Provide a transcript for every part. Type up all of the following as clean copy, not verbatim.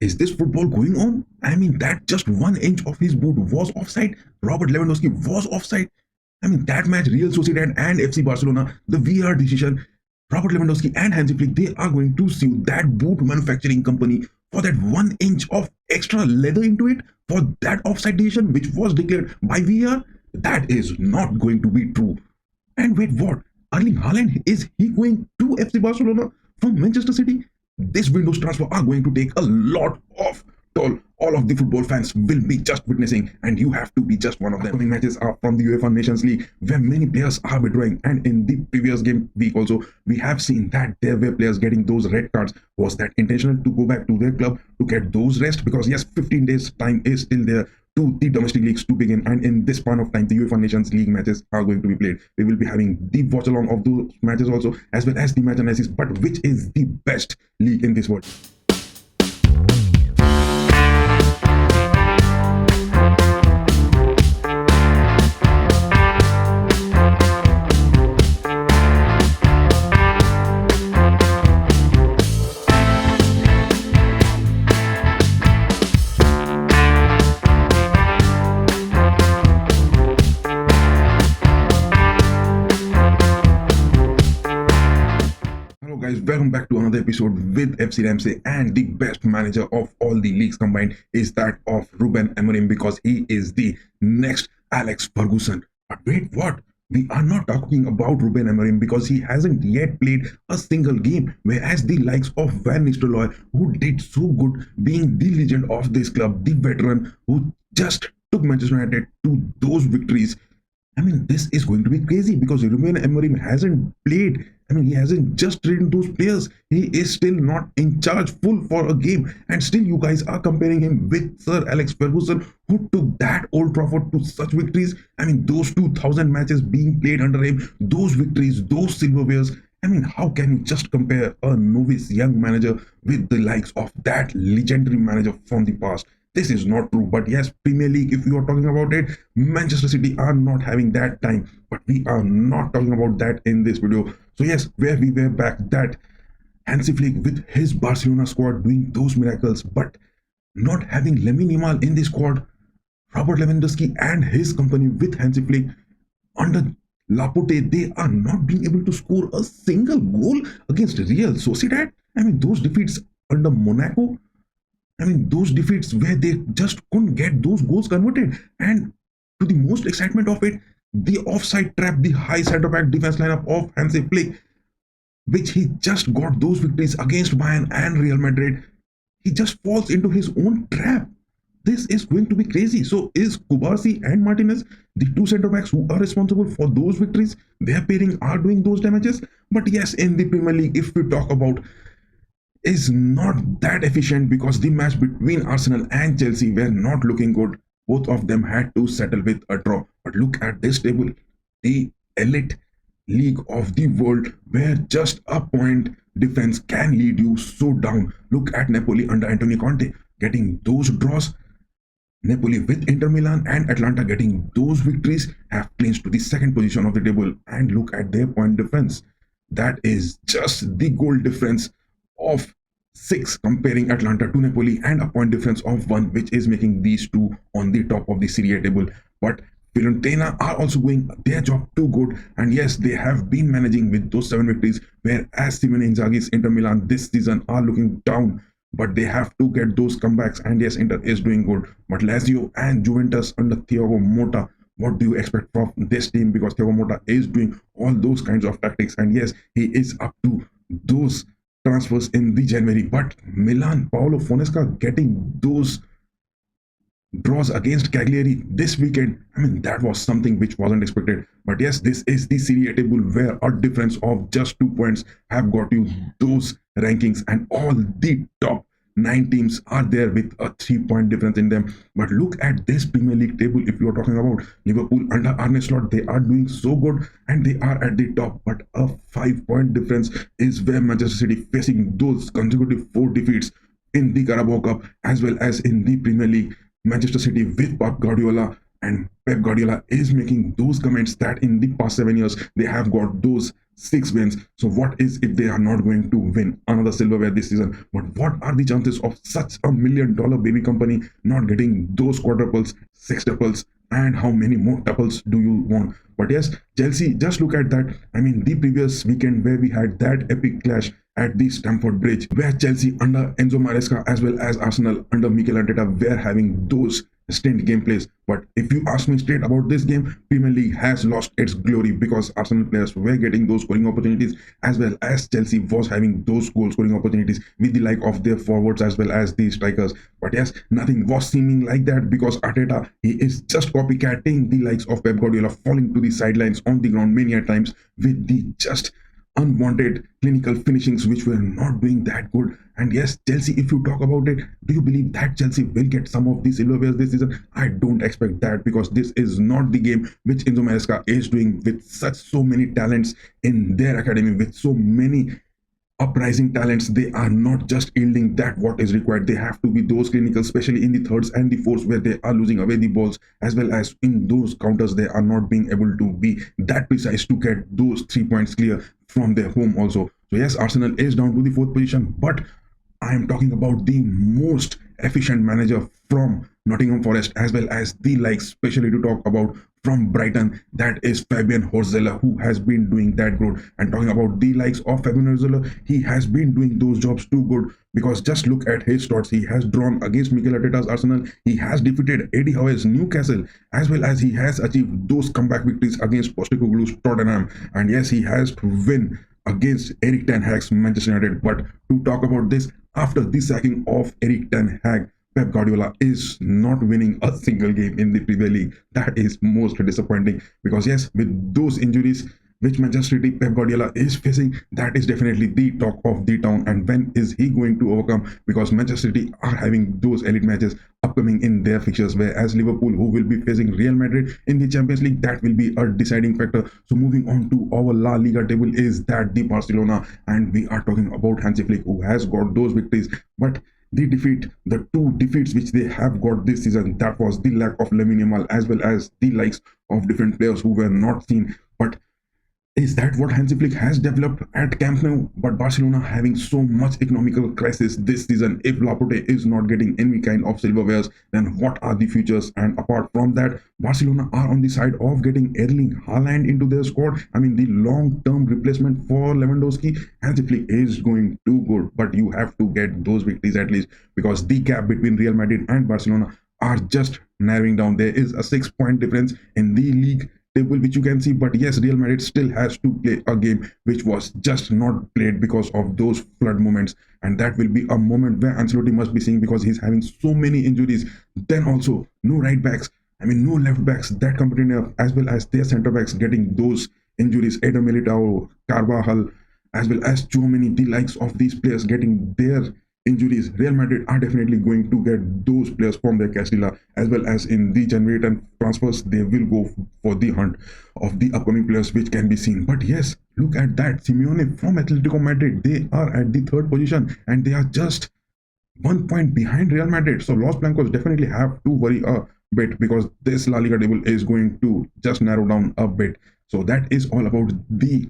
Is this football going on? I mean, that just 1 inch of his boot was offside. Robert Lewandowski was offside. I mean, that match, Real Sociedad and FC Barcelona, the VR decision, Robert Lewandowski and Hansi Flick, they are going to sue that boot manufacturing company for that 1 inch of extra leather into it, for that offside decision, which was declared by VR. That is not going to be true. And wait, what? Erling Haaland, is he going to FC Barcelona from Manchester City? This window's transfer are going to take a lot of toll. All of the football fans will be just witnessing, and you have to be just one of them. Upcoming matches are from the UEFA Nations League, where many players are withdrawing. And in the previous game week also, we have seen that there were players getting those red cards. Was that intentional to go back to their club to get those rest? Because yes, 15 days time is still there to the domestic leagues to begin, and in this span of time the UEFA Nations League matches are going to be played. We will be having the watch along of those matches also, as well as the match analysis. But which is the best league in this world? Guys, welcome back to another episode with FC RAMSAY, and the best manager of all the leagues combined is that of Ruben Amorim, because he is the next Alex Ferguson. But wait, what? We are not talking about Ruben Amorim because he hasn't yet played a single game, whereas the likes of Van Nistelrooy, who did so good being the legend of this club, the veteran who just took Manchester United to those victories. I mean, this is going to be crazy because Ruben Amorim hasn't played. I mean, he hasn't just trained those players. He is still not in charge full for a game. And still you guys are comparing him with Sir Alex Ferguson, who took that Old Trafford to such victories. I mean, those 2000 matches being played under him, those victories, those silverwares. I mean, how can you just compare a novice young manager with the likes of that legendary manager from the past? This is not true. But yes, Premier League, if you are talking about it, Manchester City are not having that time. But we are not talking about that in this video. So yes, where we were back, that Hansi Flick with his Barcelona squad doing those miracles, but not having Lamine Yamal in the squad, Robert Lewandowski and his company with Hansi Flick under Laporte, they are not being able to score a single goal against Real Sociedad. I mean, those defeats under Monaco, I mean, those defeats where they just couldn't get those goals converted. And to the most excitement of it, the offside trap, the high center-back defense lineup of Hansi Flick, which he just got those victories against Bayern and Real Madrid, he just falls into his own trap. This is going to be crazy. So is Kubarsi and Martinez, the two center-backs who are responsible for those victories, their pairing are doing those damages? But yes, in the Premier League, if we talk about, is not that efficient because the match between Arsenal and Chelsea were not looking good. Both of them had to settle with a draw. But look at this table, the elite league of the world, where just a point difference can lead you so down. Look at Napoli under Antonio Conte getting those draws. Napoli with Inter Milan and Atalanta getting those victories have clinched to the second position of the table. And look at their point difference. That is just the goal difference of 6 comparing Atalanta to Napoli, and a point difference of 1, which is making these two on the top of the Serie A table. But Fiorentina are also doing their job too good, and yes, they have been managing with those 7 victories, whereas Simone Inzaghi's Inter Milan this season are looking down, but they have to get those comebacks. And yes, Inter is doing good, but Lazio and Juventus under Thiago Motta, what do you expect from this team? Because Thiago Motta is doing all those kinds of tactics, and yes, he is up to those transfers in the January. But Milan, Paolo Fonseca getting those draws against Cagliari this weekend, I mean, that was something which wasn't expected. But yes, this is the Serie A table where a difference of just 2 points have got you those rankings, and all the top 9 teams are there with a 3-point difference in them. But look at this Premier League table. If you are talking about Liverpool under Arne Slot, they are doing so good and they are at the top, but a 5-point difference is where Manchester City facing those consecutive 4 defeats in the Carabao Cup as well as in the Premier League. Manchester City with Pep Guardiola And Pep Guardiola is making those comments that in the past 7 years they have got those 6 wins. So what is if they are not going to win another silverware this season? But what are the chances of such a $1 million baby company not getting those quadruples, sextuples, and how many more tuples do you want? But yes, Chelsea, just look at that. I mean, the previous weekend where we had that epic clash at the Stamford Bridge, where Chelsea under Enzo Maresca as well as Arsenal under Mikel Arteta were having those stint gameplays. But if you ask me straight about this game, Premier League has lost its glory because Arsenal players were getting those scoring opportunities as well as Chelsea was having those goal scoring opportunities with the like of their forwards as well as the strikers. But yes, nothing was seeming like that because Arteta, he is just copycatting the likes of Pep Guardiola, falling to the sidelines on the ground many a times with the just unwanted clinical finishings which were not doing that good. And yes, Chelsea, if you talk about it, do you believe that Chelsea will get some of these silverwares this season? I don't expect that because this is not the game which Enzo Maresca is doing with such so many talents in their academy, with so many uprising talents. They are not just yielding that what is required. They have to be those clinical, especially in the thirds and the fourths where they are losing away the balls, as well as in those counters they are not being able to be that precise to get those 3 points clear from their home also. So yes, Arsenal is down to the fourth position, but I am talking about the most efficient manager from Nottingham Forest as well as the likes, especially to talk about from Brighton, that is Fabian Horzella, who has been doing that good. And talking about the likes of Fabian Horzella, he has been doing those jobs too good because just look at his stats. He has drawn against Mikel Arteta's Arsenal, he has defeated Eddie Howe's Newcastle, as well as he has achieved those comeback victories against Postecoglou's Tottenham. And yes, he has to win against Eric Ten Hag's Manchester United. But to talk about this, after the sacking of Eric Ten Hag, Pep Guardiola is not winning a single game in the Premier League. That is most disappointing because yes, with those injuries which Manchester City Pep Guardiola is facing, that is definitely the talk of the town. And when is he going to overcome? Because Manchester City are having those elite matches upcoming in their fixtures, whereas Liverpool, who will be facing Real Madrid in the Champions League, that will be a deciding factor. So moving on to our La Liga table is that the Barcelona, and we are talking about Hansi Flick, who has got those victories, but the two defeats which they have got this season, that was the lack of Lamine Yamal as well as the likes of different players who were not seen. But is that what Hansi Flick has developed at Camp Nou? But Barcelona having so much economical crisis this season. If Laporte is not getting any kind of silverwares, then what are the futures? And apart from that, Barcelona are on the side of getting Erling Haaland into their squad. I mean, the long-term replacement for Lewandowski. Hansi Flick is going too good, but you have to get those victories at least because the gap between Real Madrid and Barcelona are just narrowing down. There is a 6-point difference in the league table which you can see. But yes, Real Madrid still has to play a game which was just not played because of those flood moments, and that will be a moment where Ancelotti must be seeing because he's having so many injuries. Then also no right backs, I mean no left backs that compete enough, as well as their center backs getting those injuries. Eder Militao, Carvajal, as well as Tchouaméni, the likes of these players getting their injuries. Real Madrid are definitely going to get those players from their Castilla, as well as in the January and transfers they will go for the hunt of the upcoming players which can be seen. But yes, look at that, Simeone from Atletico Madrid, they are at the third position and they are just 1 point behind Real Madrid. So Los Blancos definitely have to worry a bit because this La Liga table is going to just narrow down a bit. So that is all about the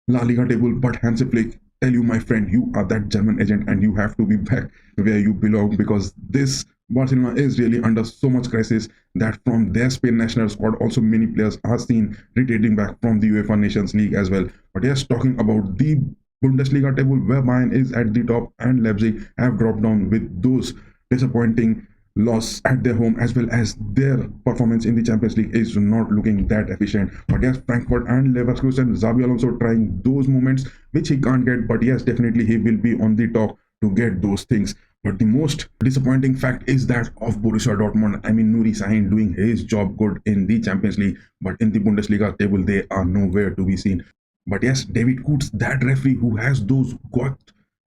La Liga table. But Hansi Flick, tell you, my friend, you are that German agent and you have to be back where you belong because this Barcelona is really under so much crisis that from their Spain national squad also many players are seen retreating back from the UEFA Nations League as well. But yes, talking about the Bundesliga table where Bayern is at the top and Leipzig have dropped down with those disappointing loss at their home, as well as their performance in the Champions League is not looking that efficient. But yes, Frankfurt and Leverkusen, Xabi Alonso trying those moments which he can't get, but yes, definitely he will be on the top to get those things. But the most disappointing fact is that of Borussia Dortmund. I mean, Nuri Sahin doing his job good in the Champions League, but in the Bundesliga table, they are nowhere to be seen. But yes, David Kutz, that referee who has those got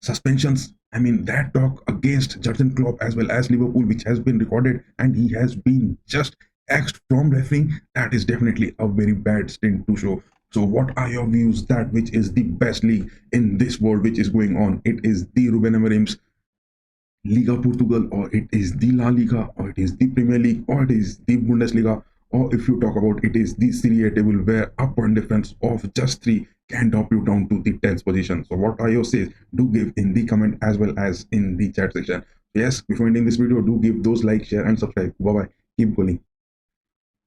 suspensions, I mean, that talk against Jurgen Klopp as well as Liverpool, which has been recorded, and he has been just axed from refereeing, that is definitely a very bad stint to show. So what are your views that which is the best league in this world which is going on? It is the Ruben Amorim's Liga Portugal, or it is the La Liga, or it is the Premier League, or it is the Bundesliga? or if you talk about it is the Serie A table where a point difference of just 3 can drop you down to the 10th position. So what are your says? Do give in the comment as well as in the chat section. Yes, before ending this video, do give those like, share and subscribe. Bye bye. Keep going.